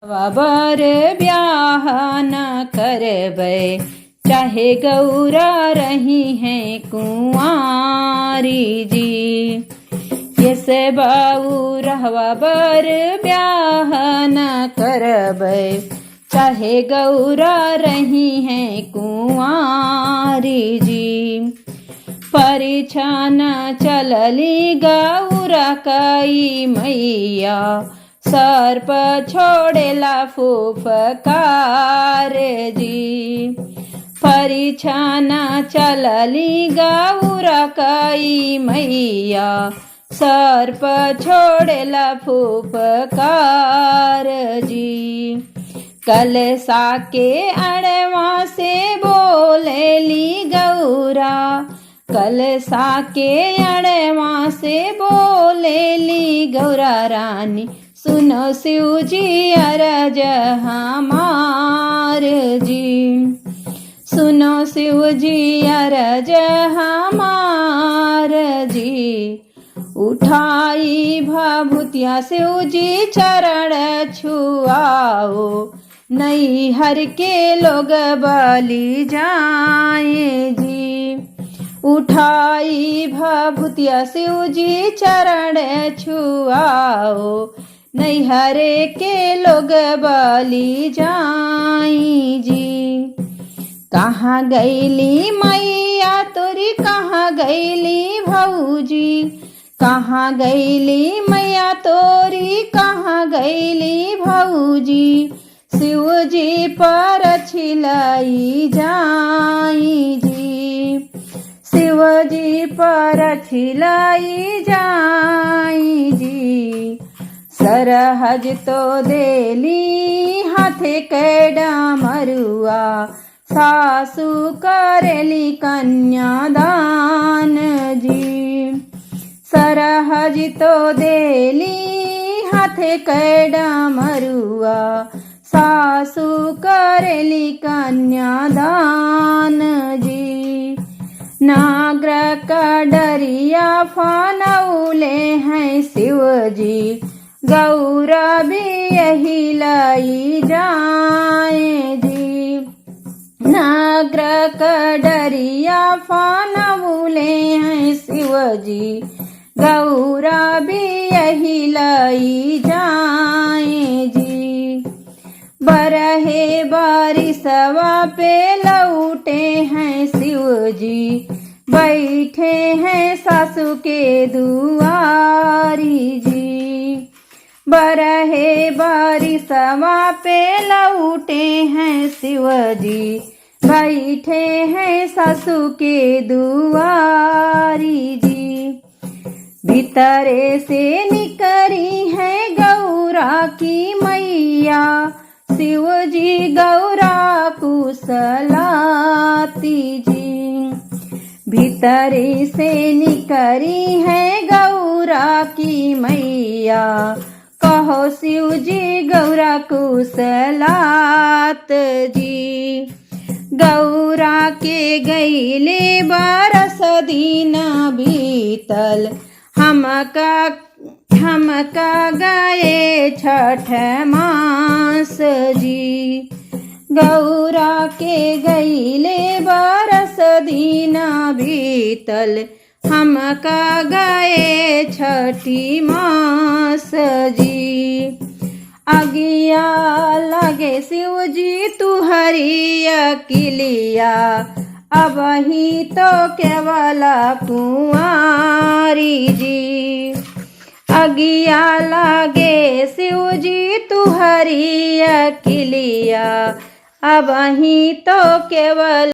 बर ब्याह न करबै, चाहे गौरा रही हैं कुंवारी जी। ये से बाऊ रहवा बर ब्याह न करबै, चाहे गौरा रही हैं कुंवारी जी। परीक्षा न चलली गौरा कई मैया, सर्प छोड़ेला फुफकार जी। परीक्षा न चलली गौरा कई मैया, सर्प छोड़ेला फुफकार जी। कलसा के अड़वा से बोलेली गौरा, कलसा के अड़वा से बोलेली गौरा रानी, सुनो शिव जी अरज हमार जी। सुनो शिव जी अरज हमार जी। उठाई भभूतिया शिव जी चरण छुआओ, नैहर के लोग बलि जाए जी। उठाई भभूतिया शिव जी चरण छुआओ, नैहर के लोग बलि जाई जी। कहाँ गईली मैया तोरी, कहाँ गईली भौजी, कहाँ गईली मैया तोरी, कहाँ गईली भौजी। शिव जी पर छिलाई जाई जी, शिव जी पर छिलाई जाई जी। सरहज तो देली हाथे के डमरुआ, सासु करेली कन्यादान जी। सरहज तो देली हाथे के डमरुआ, सासु करेली कन्यादान जी। नागर का डरिया फानौले हैं शिव जी, गौरा भी यही लाई जाए जी। नागर का डरिया फानौले हैं शिव जी, गौरा भी यही लाई जाए जी। बरहे बारिशवा पे लौटे हैं शिव जी, बैठे हैं सासू के दुआरी जी। बरहे बारिशवा पे लौटे हैं शिव जी, बैठे हैं सासू के दुआरी जी। भीतरे से निकरी है गौरा की मैया, शिव जी गौरा कुशलाती जी। भीतरे से निकरी है गौरा की मैया, कहो शिव जी गौरा कुशलात जी। गौरा के गईले 12 दिन बीतल, हमका गए छठ मास जी। गौरा के गईले 12 दिन बीतल, हमका गए छठी मास जी। अगिया लगे शिव जी तुहरी अकिलिया, अब ही तो केवल कुंवारी जी। अगिया लागे शिव जी तुहरी अकिलिया, अब ही तो केवल